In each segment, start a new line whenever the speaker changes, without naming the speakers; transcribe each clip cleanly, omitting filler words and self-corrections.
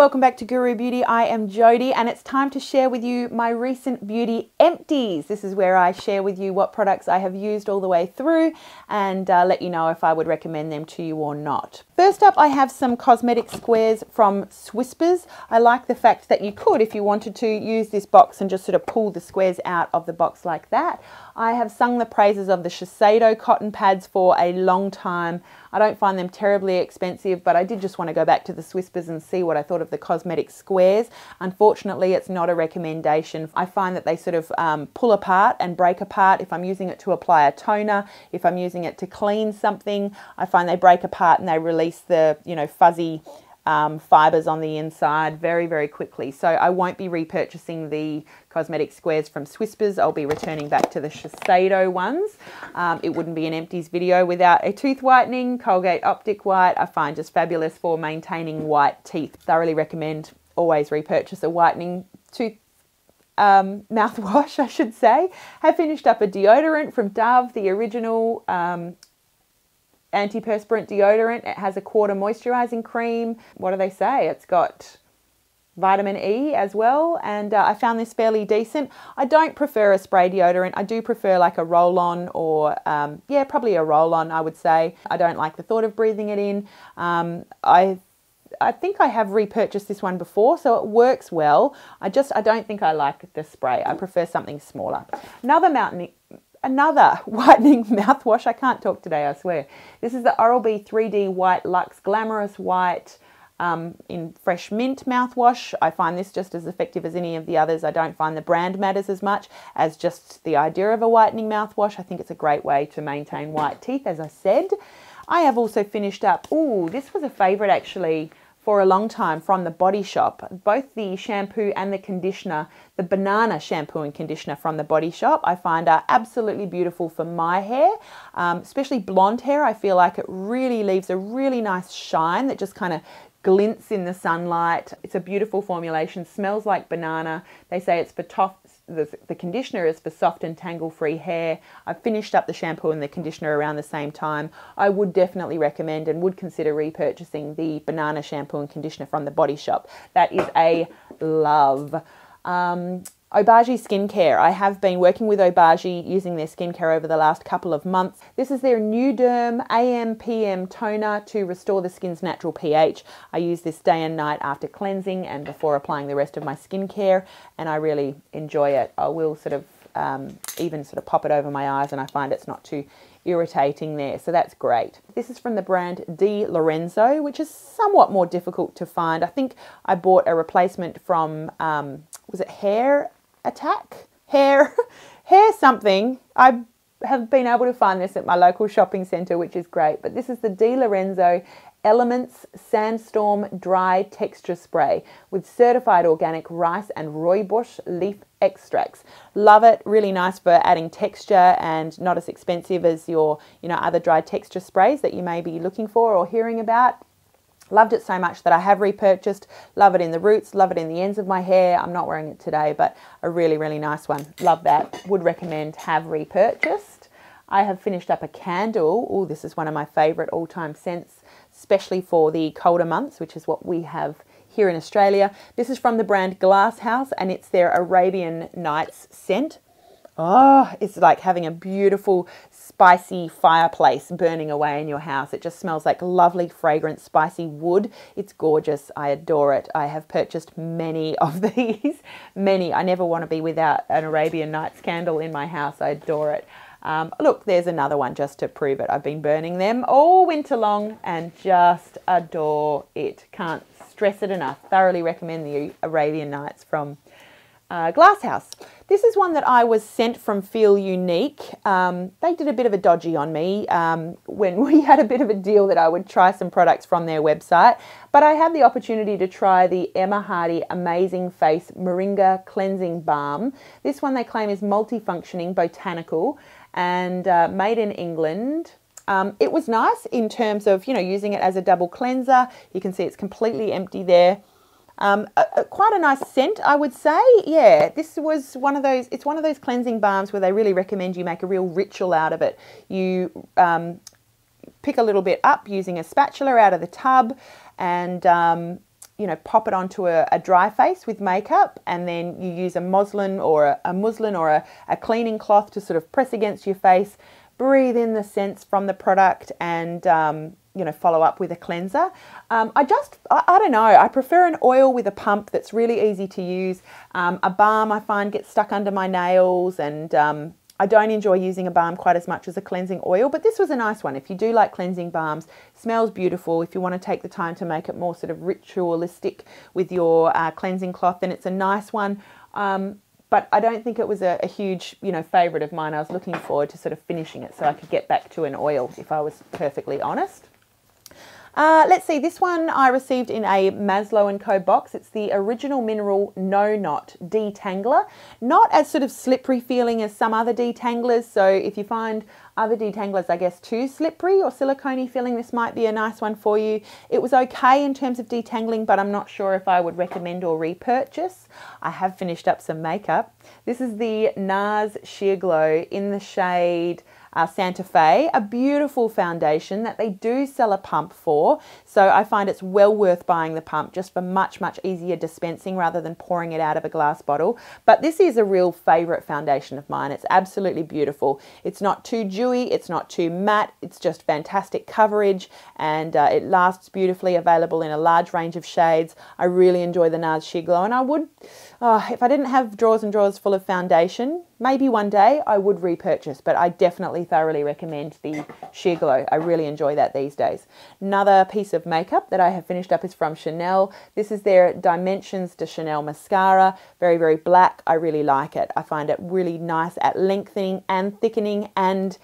Welcome back to Guru Beauty. I am Jody and it's time to share with you my recent beauty empties. This is where I share with you what products I have used all the way through and let you know if I would recommend them to you or not. First up, I have some cosmetic squares from Swisspers. I like the fact that you could, if you wanted to, use this box and just sort of pull the squares out of the box like that. I have sung the praises of the Shiseido cotton pads for a long time. I don't find them terribly expensive, but I did just want to go back to the Swisspers and see what I thought of the cosmetic squares. Unfortunately, it's not a recommendation. I find that they sort of pull apart and break apart if I'm using it to apply a toner. If I'm using it to clean something, I find they break apart and they release the, fuzzy fibers on the inside very, very quickly. So I won't be repurchasing the cosmetic squares from Swisspers. I'll be returning back to the Shiseido ones. It wouldn't be an empties video without a tooth whitening. Colgate Optic White I find just fabulous for maintaining white teeth. Thoroughly recommend always repurchase a whitening tooth mouthwash, I should say. Have finished up a deodorant from Dove, the original Antiperspirant deodorant. It has a quarter moisturizing cream. What do they say? It's got vitamin E as well, and I found this fairly decent. I don't prefer a spray deodorant. I do prefer like a roll-on or yeah, probably a roll-on, I would say. I don't like the thought of breathing it in. I think I have repurchased this one before, so it works well. I don't think I like the spray. I prefer something smaller. Another whitening mouthwash. I can't talk today, I swear. This is the Oral-B 3D White Luxe Glamorous White in Fresh Mint mouthwash. I find this just as effective as any of the others. I don't find the brand matters as much as just the idea of a whitening mouthwash. I think it's a great way to maintain white teeth, as I said. I have also finished up, this was a favourite actually for a long time from the Body Shop. Both the shampoo and the conditioner, the banana shampoo and conditioner from the Body Shop, I find are absolutely beautiful for my hair, especially blonde hair. I feel like it really leaves a really nice shine that just kind of glints in the sunlight. It's a beautiful formulation, smells like banana. They say it's for the conditioner is for soft and tangle-free hair. I've finished up the shampoo and the conditioner around the same time. I would definitely recommend and would consider repurchasing the banana shampoo and conditioner from the Body Shop. That is a love. Obagi skincare. I have been working with Obagi using their skincare over the last couple of months. This is their Nuderm AM/PM toner to restore the skin's natural pH. I use this day and night after cleansing and before applying the rest of my skincare, and I really enjoy it. I will sort of even sort of pop it over my eyes, and I find it's not too irritating there, so that's great. This is from the brand Lorenzo, which is somewhat more difficult to find. I think I bought a replacement from was it Hair Attack? Hair something. I have been able to find this at my local shopping centre, which is great. But this is the Lorenzo Elements Sandstorm Dry Texture Spray with certified organic rice and rooibos leaf extracts. Love it. Really nice for adding texture and not as expensive as your other dry texture sprays that you may be looking for or hearing about. Loved it so much that I have repurchased. Love it in the roots, love it in the ends of my hair. I'm not wearing it today, but a really, really nice one. Love that. Would recommend, have repurchased. I have finished up a candle. Oh, this is one of my favourite all-time scents, especially for the colder months, which is what we have here in Australia. This is from the brand Glasshouse, and it's their Arabian Nights scent. Oh, it's like having a beautiful, spicy fireplace burning away in your house. It just smells like lovely, fragrant, spicy wood. It's gorgeous. I adore it. I have purchased many of these. Many. I never want to be without an Arabian Nights candle in my house. I adore it. Look, there's another one just to prove it. I've been burning them all winter long and just adore it. Can't stress it enough. Thoroughly recommend the Arabian Nights from Glasshouse. This is one that I was sent from Feel Unique. They did a bit of a dodgy on me when we had a bit of a deal that I would try some products from their website, but I had the opportunity to try the Emma Hardie Amazing Face Moringa Cleansing Balm. This one they claim is multifunctioning botanical and made in England. It was nice in terms of, using it as a double cleanser. You can see it's completely empty there. Quite a nice scent, I would say. Yeah, this was one of those, it's one of those cleansing balms where they really recommend you make a real ritual out of it. You pick a little bit up using a spatula out of the tub and you know, pop it onto a dry face with makeup, and then you use a muslin or a cleaning cloth to sort of press against your face, breathe in the scents from the product, and you know, follow up with a cleanser. I don't know, I prefer an oil with a pump that's really easy to use. A balm I find gets stuck under my nails, and I don't enjoy using a balm quite as much as a cleansing oil, but this was a nice one. If you do like cleansing balms, smells beautiful. If you want to take the time to make it more sort of ritualistic with your cleansing cloth, then it's a nice one. But I don't think it was a huge, you know, favourite of mine. I was looking forward to sort of finishing it so I could get back to an oil, if I was perfectly honest. Let's see, this one I received in a Maslow & Co box. It's the Original Mineral No Knot Detangler. Not as sort of slippery feeling as some other detanglers, so if you find other detanglers, I guess, too slippery or silicone-y feeling, this might be a nice one for you. It was okay in terms of detangling, but I'm not sure if I would recommend or repurchase. I have finished up some makeup. This is the NARS Sheer Glow in the shade Santa Fe, a beautiful foundation that they do sell a pump for, so I find it's well worth buying the pump just for much easier dispensing rather than pouring it out of a glass bottle. But this is a real favourite foundation of mine. It's absolutely beautiful. It's not too dewy, it's not too matte, it's just fantastic coverage, and it lasts beautifully, available in a large range of shades. I really enjoy the NARS Sheer Glow, and I would, if I didn't have drawers and drawers full of foundation, maybe one day I would repurchase, but I definitely thoroughly recommend the Sheer Glow. I really enjoy that these days. Another piece of makeup that I have finished up is from Chanel. This is their Dimensions de Chanel mascara. Very black. I really like it. I find it really nice at lengthening and thickening and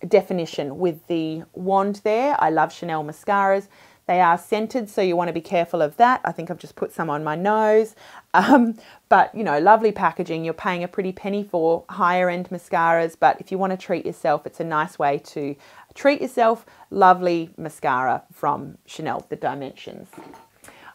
definition with the wand there. I love Chanel mascaras. They are scented, so you want to be careful of that. I think I've just put some on my nose. But, you know, lovely packaging. You're paying a pretty penny for higher end mascaras, but if you want to treat yourself, it's a nice way to treat yourself. Lovely mascara from Chanel, the Dimensions.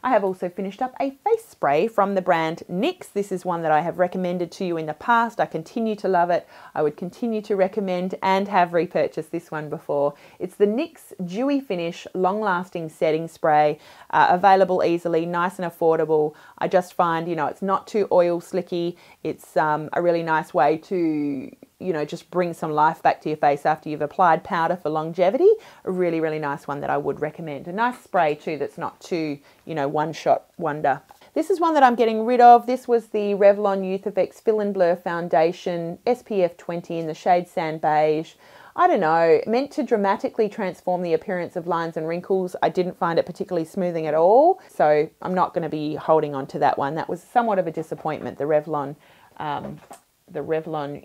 I have also finished up a face spray from the brand NYX. This is one that I have recommended to you in the past. I continue to love it. I would continue to recommend and have repurchased this one before. It's the NYX Dewy Finish Long Lasting Setting Spray. Available easily, nice and affordable. I just find, you know, it's not too oil slicky. It's a really nice way to, you know, just bring some life back to your face after you've applied powder for longevity. A really nice one that I would recommend. A nice spray too that's not too, you know, one shot wonder. This is one that I'm getting rid of. This was the Revlon Youth Effects Fill and Blur Foundation, SPF 20 in the shade Sand Beige. I don't know, meant to dramatically transform the appearance of lines and wrinkles. I didn't find it particularly smoothing at all, so I'm not going to be holding on to that one. That was somewhat of a disappointment, the Revlon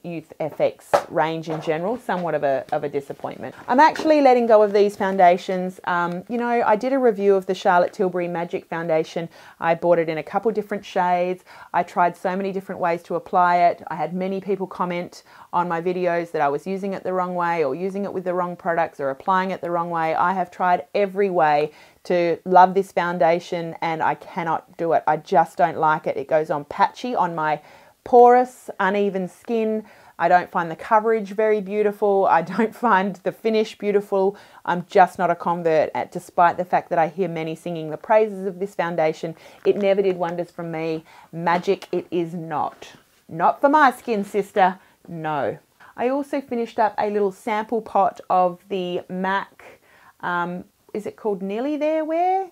Youth FX range in general, somewhat of a disappointment. I'm actually letting go of these foundations. You know, I did a review of the Charlotte Tilbury Magic Foundation. I bought it in a couple different shades. I tried so many different ways to apply it. I had many people comment on my videos that I was using it the wrong way or using it with the wrong products or applying it the wrong way. I have tried every way to love this foundation and I cannot do it. I just don't like it. It goes on patchy on my porous, uneven skin. I don't find the coverage very beautiful. I don't find the finish beautiful. I'm just not a convert, despite the fact that I hear many singing the praises of this foundation. It never did wonders for me. Magic it is not. Not for my skin, sister. No. I also finished up a little sample pot of the MAC, is it called Nearly There Wear?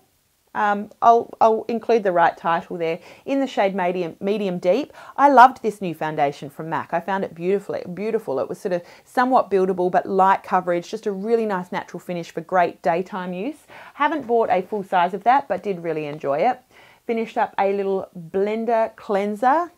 I'll include the right title there, in the shade medium deep. I loved this new foundation from MAC. I found it beautiful. It was sort of somewhat buildable but light coverage, just a really nice natural finish for great daytime use. Haven't bought a full size of that, but did really enjoy it. Finished up a little blender cleanser,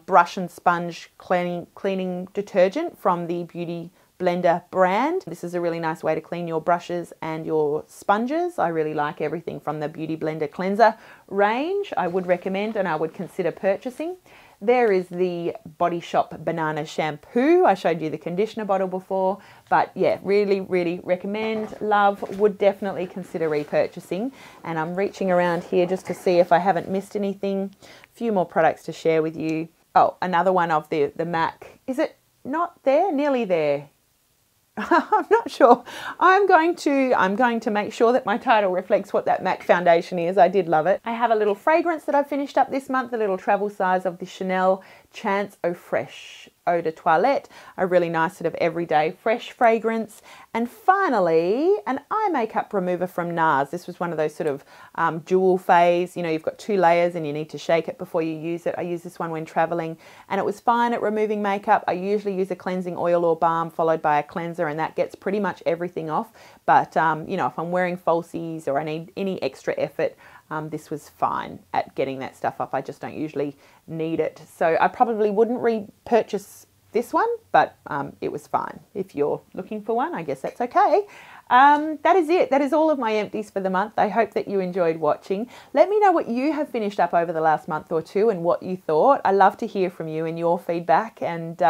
brush and sponge cleaning detergent from the Beauty Blender brand. This is a really nice way to clean your brushes and your sponges. I really like everything from the Beauty Blender cleanser range. I would recommend and I would consider purchasing. There is the Body Shop Banana Shampoo. I showed you the conditioner bottle before, but yeah, really recommend, love, would definitely consider repurchasing. And I'm reaching around here just to see if I haven't missed anything. A few more products to share with you. Oh, another one of the MAC. Is it not there? Nearly There. I'm not sure. I'm going to make sure that my title reflects what that MAC foundation is. I did love it. I have a little fragrance that I finished up this month, a little travel size of the Chanel Chance Eau Fresh Eau de Toilette, a really nice sort of everyday fresh fragrance. And finally, an eye makeup remover from NARS. This was one of those sort of dual phase, you know, you've got 2 layers and you need to shake it before you use it. I use this one when traveling and it was fine at removing makeup. I usually use a cleansing oil or balm followed by a cleanser, and that gets pretty much everything off. But, you know, if I'm wearing falsies or I need any extra effort, this was fine at getting that stuff off. I just don't usually need it. So I probably wouldn't repurchase this one, but it was fine. If you're looking for one, I guess that's okay. That is it. That is all of my empties for the month. I hope that you enjoyed watching. Let me know what you have finished up over the last month or two and what you thought. I love to hear from you and your feedback, and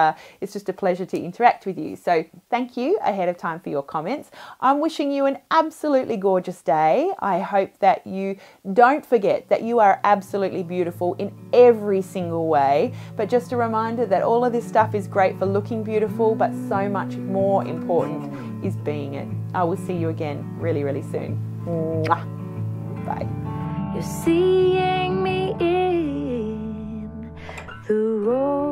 it's just a pleasure to interact with you. So thank you ahead of time for your comments. I'm wishing you an absolutely gorgeous day. I hope that you don't forget that you are absolutely beautiful in every single way, but just a reminder that all of this stuff is great for looking beautiful, but so much more important is being it. I will see you again really, really soon. Mwah. Bye.
You're seeing me in the road.